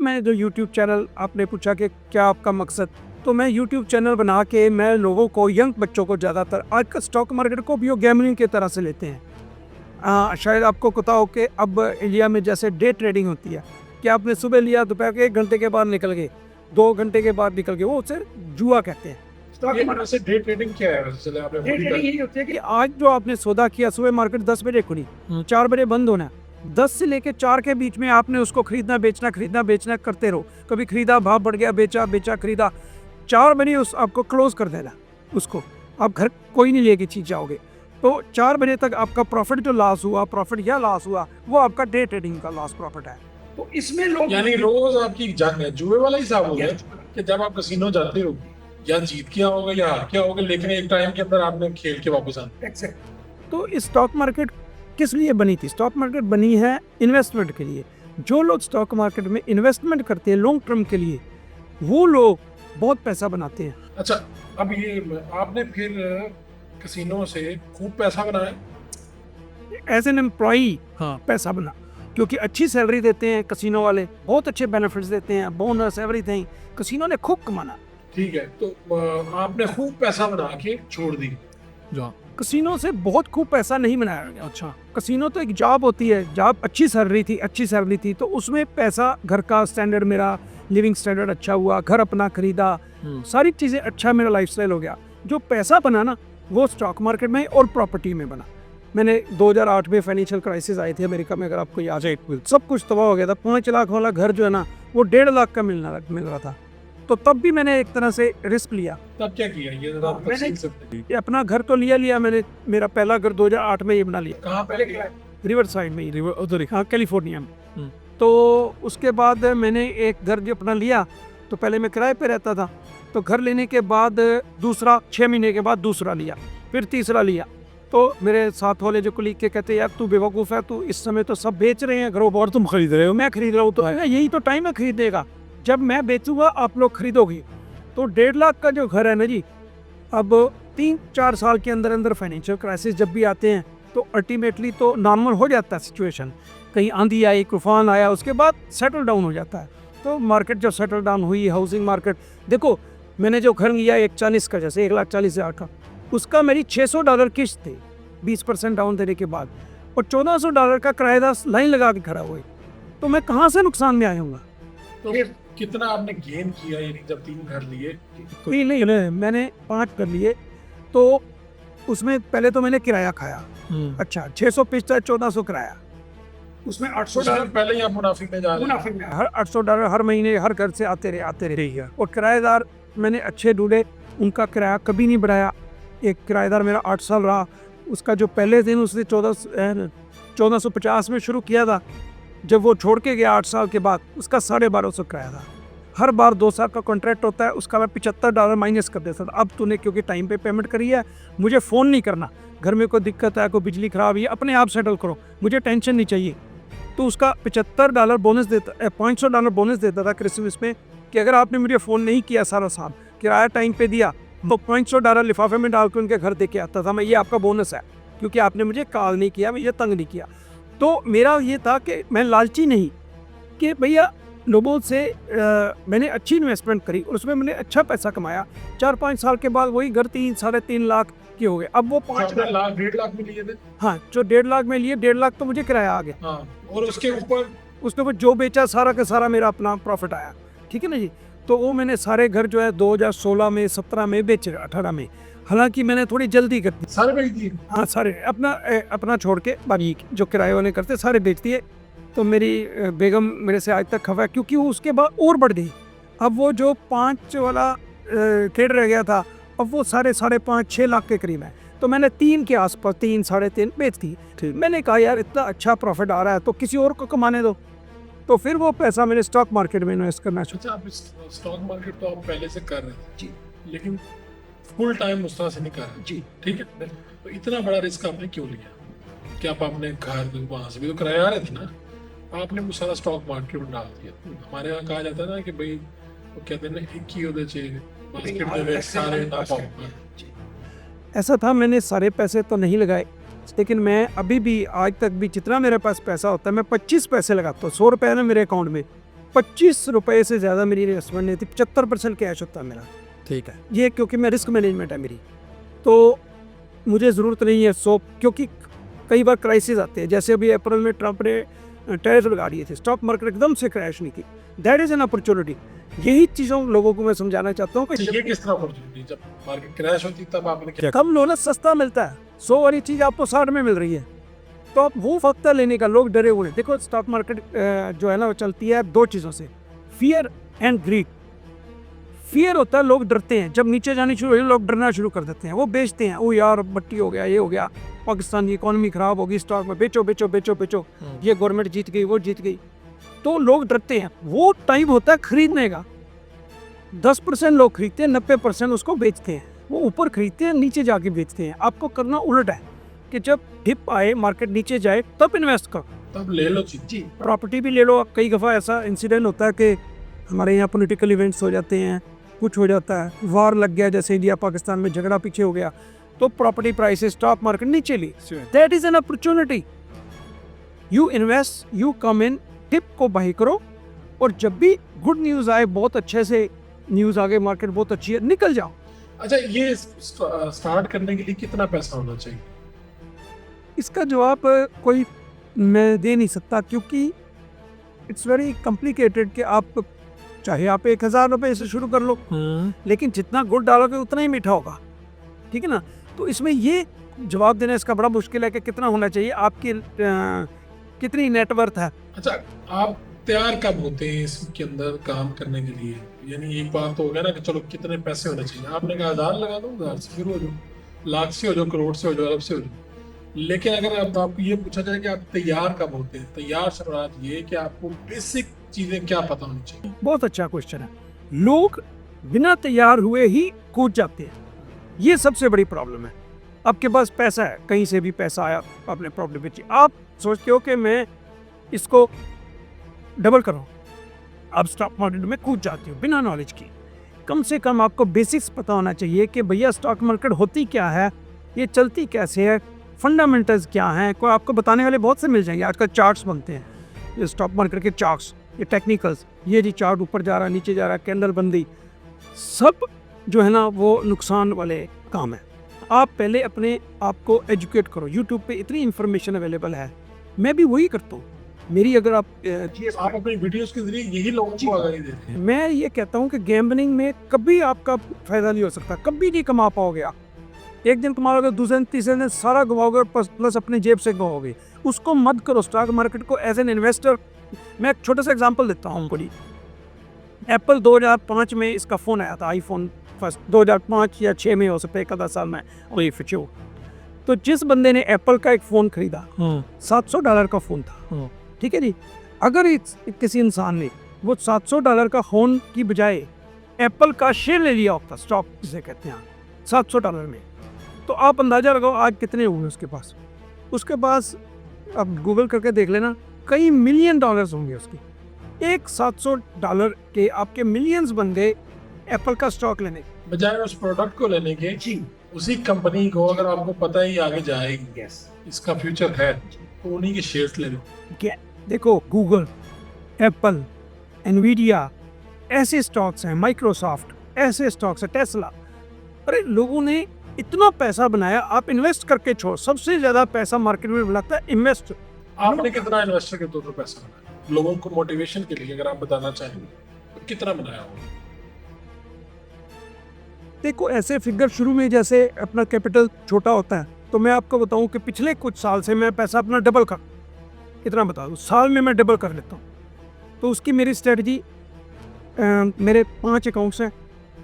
मैं जो YouTube channel आपने पूछा कि क्या आपका मकसद, तो मैं यूट्यूब चैनल बना के मैं लोगों को, यंग बच्चों को, ज़्यादातर आज का स्टॉक मार्केट को भी वो गैमलिंग की तरह से लेते हैं। शायद आपको पता हो कि अब इंडिया में जैसे डे ट्रेडिंग होती है कि आपने सुबह लिया, दोपहर के 1 घंटे के बाद निकल गए, 2 घंटे के बाद निकल गए, वो उसे जुआ कहते हैं। स्टॉक मार्केट से डे ट्रेडिंग क्या है? वैसे चले आपने डे ट्रेडिंग यही होती है कि आज जो आपने सौदा किया, सुबह मार्केट 10 बजे खुली, 4 बजे बंद होना, 10 से लेके 4 के बीच में आपने उसको खरीदना बेचना करते रहो। कभी खरीदा, भाव बढ़ गया, बेचा खरीदा, 4 बजे उस आपको क्लोज कर देना उसको। आप घर कोई नहीं लेके चीज जाओगे, तो 4 बजे तक आपका प्रॉफिट जो लॉस हुआ, प्रॉफिट या लॉस हुआ, वो आपका डे ट्रेडिंग का लॉस प्रॉफिट है। तो इसमें लोग यानी रोज आपकी जंग है, जुए वाला हिसाब हो गया कि जब आप कसिनो जाते हो या जीत किया होगा या हार किया होगा, लेकिन एक टाइम के अंदर आपने खेल के वापस आना। तो स्टॉक मार्केट किस लिए बनी थी? स्टॉक मार्केट बनी है इन्वेस्टमेंट के लिए। जो लोग स्टॉक मार्केट में इन्वेस्टमेंट करते हैं लॉन्ग टर्म के लिए, वो लोग बहुत पैसा बनाते हैं। अच्छा, अब ये आपने फिर कसिनो से खूब पैसा बनाया? एज एन एम्प्लॉई पैसा बना, क्योंकि अच्छी सैलरी देते हैं कसिनो वाले, बहुत अच्छे बेनिफिट्स देते हैं, बोनस, एवरीथिंग। कसिनो ने खूब कमाना। ठीक है, तो आपने खूब पैसा बना के छोड़ दी। कसिनो से बहुत खूब पैसा नहीं बनाया गया। अच्छा, कसिनो तो एक जॉब होती है, जॉब अच्छी सैलरी थी, तो उसमें पैसा, घर का स्टैंडर्ड, मेरा लिविंग स्टैंडर्ड अच्छा हुआ, घर अपना खरीदा, सारी चीज़ें अच्छा मेरा लाइफस्टाइल हो गया। जो पैसा बना ना, वो स्टॉक मार्केट में और प्रॉपर्टी में बना। मैंने 2008 में फाइनेंशियल क्राइसिस आई थी अमेरिका में, अगर आपको याद है, सब कुछ तबाह हो गया था। 5 लाख वाला घर जो है ना, वो 1.5 लाख का मिल रहा था। तो तब भी मैंने एक तरह से रिस्क लिया। तब क्या किया ये जरा आप तफसील से बताइए। ये अपना घर तो लिया मैंने, मेरा पहला घर 2008 में ये बना लिया। कहाँ पहले किया? रिवर साइड में, उधर, हाँ, कैलिफोर्निया में। तो उसके बाद मैंने एक घर जो अपना लिया, तो पहले मैं किराए पे रहता था, तो घर लेने के बाद दूसरा, 6 महीने के बाद दूसरा लिया, फिर तीसरा लिया। तो मेरे साथ वाले जो कुलीग के कहते, यार तू बेवकूफ़ है, तू इस समय तो सब बेच रहे हैं घरों, और तुम खरीद रहे हो। मैं खरीद रहा हूँ, तो यही तो टाइम है खरीदने का। जब मैं बेचूंगा आप लोग खरीदोगे। तो 1.5 लाख का जो घर है ना जी, अब 3-4 साल के अंदर अंदर फाइनेंशियल क्राइसिस जब भी आते हैं, तो अल्टीमेटली तो नॉर्मल हो जाता है सिचुएशन। कहीं आंधी आई, तूफान आया, उसके बाद सेटल डाउन हो जाता है। तो मार्केट जब सेटल डाउन हुई, हाउसिंग मार्केट, देखो मैंने जो घर लिया 140 का, जैसे 1,40,000 का, उसका मेरी $600 किस्त थी 20% डाउन देने के बाद, और $1,400 का किराएदार लाइन लगा के खड़ा हुए। तो मैं कहाँ से नुकसान में आऊँगा? तो कितना आपने गेन किया, यानी जब 3 घर लिए? कोई नहीं, मैंने 5 कर लिए, तो उसमें पहले तो मैंने किराया खाया। अच्छा, 600 पिछता, 1400 किराया, उसमें $800 पहले ही आप मुनाफे में जा रहे हैं। हर $800 हर महीने हर घर से आते रहे। और किराएदार मैंने अच्छे ढूंढे, उनका किराया कभी नहीं बढ़ाया। एक किराएदार मेरा 8 साल रहा, उसका जो पहले दिन उसने 1450 में शुरू किया था, जब वो छोड़ के गया 8 साल के बाद, उसका 1250 किराया था। हर बार 2 साल का कॉन्ट्रैक्ट होता है, उसका मैं $75 माइनस कर देता था। अब तूने क्योंकि टाइम पे पेमेंट करी है, मुझे फ़ोन नहीं करना, घर में कोई दिक्कत है, कोई बिजली ख़राब है, अपने आप सेटल करो, मुझे टेंशन नहीं चाहिए। तो उसका $75 बोनस देता, $500 बोनस देता था क्रिसमस में, कि अगर आपने मुझे फ़ोन नहीं किया सारा साल, किराया टाइम पे दिया, तो $500 लिफाफे में डाल के उनके घर दे के आता था मैं, ये आपका बोनस है, क्योंकि आपने मुझे कॉल नहीं किया, मुझे तंग नहीं किया। तो मेरा ये था कि मैं लालची नहीं, कि भैया लोगों से मैंने अच्छी इन्वेस्टमेंट करी और उसमें मैंने अच्छा पैसा कमाया। 4-5 साल के बाद वही घर 3-3.5 लाख के हो गए। अब वो 5 लाख 1.5 लाख में लिए थे। हाँ, जो 1.5 लाख में लिए, 1.5 लाख तो मुझे किराया आ गया। हाँ, और उसके ऊपर जो बेचा सारा का सारा मेरा अपना प्रॉफिट आया। ठीक है ना जी। तो वो मैंने सारे घर जो है 2016 में, 17 में बेचे, 18 में। हालांकि मैंने थोड़ी जल्दी कर दी, सारे बेच दिए। हाँ, सारे अपना छोड़ के, बाकी जो किराए वाले करते सारे बेच दिए। तो मेरी बेगम मेरे से आज तक खफा, क्योंकि वो उसके बाद और बढ़ गई। अब वो जो 5 वाला ट्रेड रह गया था, अब वो 5.5-6 लाख के करीब है। तो मैंने 3 के आसपास, 3-3.5 बेच दी। मैंने कहा यार इतना अच्छा प्रॉफिट आ रहा है तो किसी और को कमाने दो। तो फिर वो पैसा मैंने स्टॉक मार्केट में इन्वेस्ट करना अच्छा, आप स्टॉक मार्केट तो आप पहले से कर रहे थे जी, लेकिन फुल टाइम उस तरह से नहीं कर रहे जी। ठीक है, तो इतना बड़ा रिस्क आपने क्यों लिया? क्या आप अपने घर वहाँ से भी तो किराया आ रहे थे ना, आपने वो सारा स्टॉक मार्केट में डाल दिया? हमारे यहाँ कहा जाता है ना कि भाई वो कहते हैं ना, एक ही होते चाहिए मार्केट में सारे ना पाओ। ऐसा था, मैंने सारे पैसे तो नहीं लगाए, लेकिन मैं अभी भी आज तक भी जितना मेरे पास पैसा होता है मैं 25 पैसे लगाता हूँ। 100 रुपये है ना मेरे अकाउंट में, ₹25 से ज़्यादा मेरी इन्वेस्टमेंट नहीं थी, 75% कैश होता है मेरा। ठीक है। ये क्योंकि मैं रिस्क मैनेजमेंट है मेरी, तो मुझे ज़रूरत नहीं है क्योंकि कई बार क्राइसिस आते हैं, जैसे अभी अप्रैल में ट्रंप ने टैरिफ लगा दिए थे, स्टॉक मार्केट एकदम से क्रैश नहीं की। That is an opportunity. यही चीज़ों लोगों को मैं समझाना चाहता हूँ ये किस तरह अपॉर्चुनिटी, जब मार्केट क्रैश होती तब आपने क्या कम लो ना, सस्ता मिलता है। 100 वाली चीज़ आपको 60 में मिल रही है, तो आप वो फक्ता लेने का, लोग डरे हुए हैं। देखो स्टॉक मार्केट जो है ना वो चलती है 2 चीज़ों से, फियर एंड ग्रीड। फियर होता है, लोग डरते हैं, जब नीचे जानी शुरू हुई लोग डरना शुरू कर देते हैं, वो बेचते हैं, ओ यार मट्टी हो गया, ये हो गया, पाकिस्तान की इकोनॉमी खराब होगी, स्टॉक में बेचो बेचो बेचो बेचो, ये गवर्नमेंट जीत गई, वो जीत गई, तो लोग डरते हैं। वो टाइम होता है खरीदने का। 10% लोग खरीदते हैं, 90% उसको बेचते हैं। वो ऊपर खरीदते हैं, नीचे जाके बेचते हैं। आपको करना उल्टा है कि जब डिप आए, मार्केट नीचे जाए, तब इन्वेस्ट करो, तब ले लो चीज। जी प्रॉपर्टी भी ले लो। कई दफ़ा ऐसा इंसिडेंट होता है कि हमारे यहाँ पॉलिटिकल इवेंट्स हो जाते हैं, कुछ हो जाता है, वार लग गया, जैसे इंडिया पाकिस्तान में झगड़ा पीछे हो गया, तो प्रॉपर्टी प्राइसेस, स्टॉक मार्केट नीचे ली। That is an opportunity. You invest, you come in, dip को बाई करो, और जब भी गुड न्यूज़ आए, बहुत अच्छे से न्यूज़ आगे, मार्केट बहुत अच्छी है, निकल जाओ। अच्छा, ये स्टार्ट करने के लिए कितना पैसा होना चाहिए? इसका जवाब कोई मैं दे नहीं सकता, क्योंकि इट्स वेरी कॉम्प्लिकेटेड कि आप चाहे आप 1000 रुपये से शुरू कर लो, लेकिन जितना गुड़ डालोगे उतना ही मीठा होगा, ठीक है ना। तो इसमें ये जवाब देना इसका बड़ा मुश्किल है कि कितना होना चाहिए, आपकी कितनी नेटवर्थ है। अच्छा, आप तैयार कब होते हैं इसके अंदर काम करने के लिए? यानी एक बात तो हो गया ना कि चलो कितने पैसे होने चाहिए, आपने कहा 1000 लगा दो, 1000 से शुरू हो जाओ, लाख से हो जाओ, करोड़ से हो जाओ, अरब से हो जाओ। लेकिन अगर अब आपको ये पूछा जाए कि आप तैयार कब होते हैं, तैयार से मुराद ये कि आपको बेसिक चीजें क्या पता होनी चाहिए? बहुत अच्छा क्वेश्चन है। लोग बिना तैयार हुए ही कूद जाते हैं, ये सबसे बड़ी प्रॉब्लम है। आपके पास पैसा है, कहीं से भी पैसा आया, आपने प्रॉब्लम बेची, आप सोचते हो कि मैं इसको डबल करूं, आप स्टॉक मार्केट में कूद जाते हो बिना नॉलेज की। कम से कम आपको बेसिक्स पता होना चाहिए कि भैया स्टॉक मार्केट होती क्या है, ये चलती कैसे है, फंडामेंटल्स क्या हैं। कोई आपको बताने वाले बहुत से मिल जाएंगे। आजकल चार्ट्स बनते हैं, ये स्टॉक मार्केट के चार्ट्स, ये टेक्निकल्स, ये जी चार्ट ऊपर जा रहा है, नीचे जा रहा है, कैंडल बंदी, सब जो है ना वो नुकसान वाले काम है। आप पहले अपने आप को एजुकेट करो। यूट्यूब पे इतनी इन्फॉर्मेशन अवेलेबल है, मैं भी वही करता हूँ। मेरी अगर आप अपनी वीडियोस के जरिए यही लोगों को आगाही देते हैं। मैं ये कहता हूँ कि गैम्बलिंग में कभी आपका फायदा नहीं हो सकता, कभी नहीं कमा पाओगे आप। एक दिन कमाओगे, दूसरे दिन, तीसरे दिन सारा गवाओगे, प्लस अपनी जेब से गवाओगे। उसको मत करो। स्टॉक मार्केट को एज एन इन्वेस्टर, मैं एक छोटा सा एग्जांपल देता हूँ बड़ी। एप्पल 2005 में इसका फ़ोन आया था, आईफोन फर्स्ट, 2005 या 6 में हो सकता है, एक आधा साल में वही फिचो। तो जिस बंदे ने एप्पल का एक फ़ोन खरीदा, $700 का फ़ोन था, ठीक है जी। अगर किसी इंसान ने वो $700 का फ़ोन की बजाय एप्पल का शेयर ले लिया होता, स्टॉक जिसे कहते हैं, $700 में, तो आप अंदाज़ा लगाओ आज कितने हुए उसके पास। उसके पास अब गूगल करके देख लेना, कई मिलियन डॉलर्स होंगे उसके। एक $700 के आपके मिलियंस बन गए एप्पल का स्टॉक लेने, बजाय उस प्रोडक्ट को लेने के। जी, उसी कंपनी को अगर आपको पता ही आगे जाएगी, इसका फ्यूचर है, तो उन्हीं के शेयर्स ले लो। देखो गूगल, एप्पल, एनवीडिया, ऐसे स्टॉक्स हैं, माइक्रोसॉफ्ट, ऐसे स्टॉक्स हैं, टेस्ला। अरे लोगों ने इतना पैसा बनाया, आप इन्वेस्ट करके छोड़। सबसे ज़्यादा पैसा मार्केट में लगता है इन्वेस्ट। आपने कितना इन्वेस्टर के तौर पर पैसा बनाया लोगों को मोटिवेशन के लिए, अगर आप बताना चाहेंगे तो कितना बनाया होगा? देखो ऐसे फिगर शुरू में जैसे अपना कैपिटल छोटा होता है, तो मैं आपको बताऊं कि पिछले कुछ साल से मैं पैसा अपना डबल कर, कितना बता दूं, साल में मैं डबल कर लेता हूं। तो उसकी मेरी स्ट्रेटजी, मेरे 5 अकाउंट्स हैं,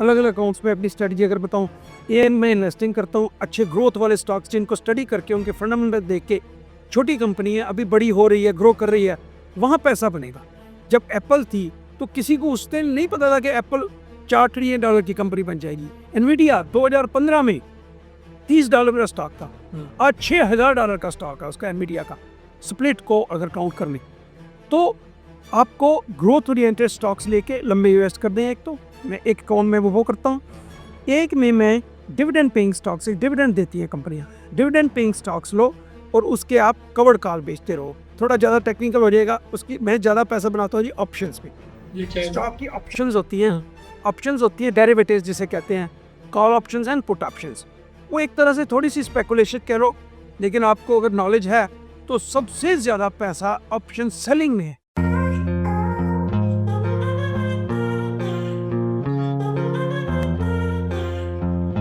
अलग अलग अकाउंट्स में अपनी स्ट्रेटजी अगर बताऊं, ये मैं इन्वेस्टिंग करता हूं अच्छे ग्रोथ वाले स्टॉक्स, जिनको स्टडी करके उनके फंडामेंटल देख के, छोटी कंपनी है, अभी बड़ी हो रही है, ग्रो कर रही है, वहाँ पैसा बनेगा। जब एप्पल थी तो किसी को उस दिन नहीं पता था कि एप्पल $4 ट्रिलियन की कंपनी बन जाएगी। एनवीडिया 2015 में $30 का स्टॉक था, आज $6000 का स्टॉक है उसका, एनवीडिया का, स्प्लिट को अगर काउंट कर लें। तो आपको ग्रोथ ओरिएंटेड स्टॉक्स लेके लंबे इन्वेस्ट कर दें। एक तो मैं एक अकाउंट में वो करता हूँ, एक में मैं डिविडेंड पेइंग स्टॉक्स, डिविडेंड देती हैं कंपनियाँ, डिविडेंड पेइंग स्टॉक्स लो और उसके आप कवर्ड कॉल बेचते रहो। थोड़ा ज़्यादा टेक्निकल हो जाएगा उसकी, मैं ज़्यादा पैसा बनाता हूँ जी ऑप्शंस पे। ये क्या है? स्टॉक की ऑप्शंस होती हैं, डेरिवेटिव्स जिसे कहते हैं, call options and put options. वो एक तरह से थोड़ी सी स्पेकुलेशन करो, लेकिन आपको अगर नॉलेज है तो सबसे ज़्यादा पैसा ऑप्शन सेलिंग में है।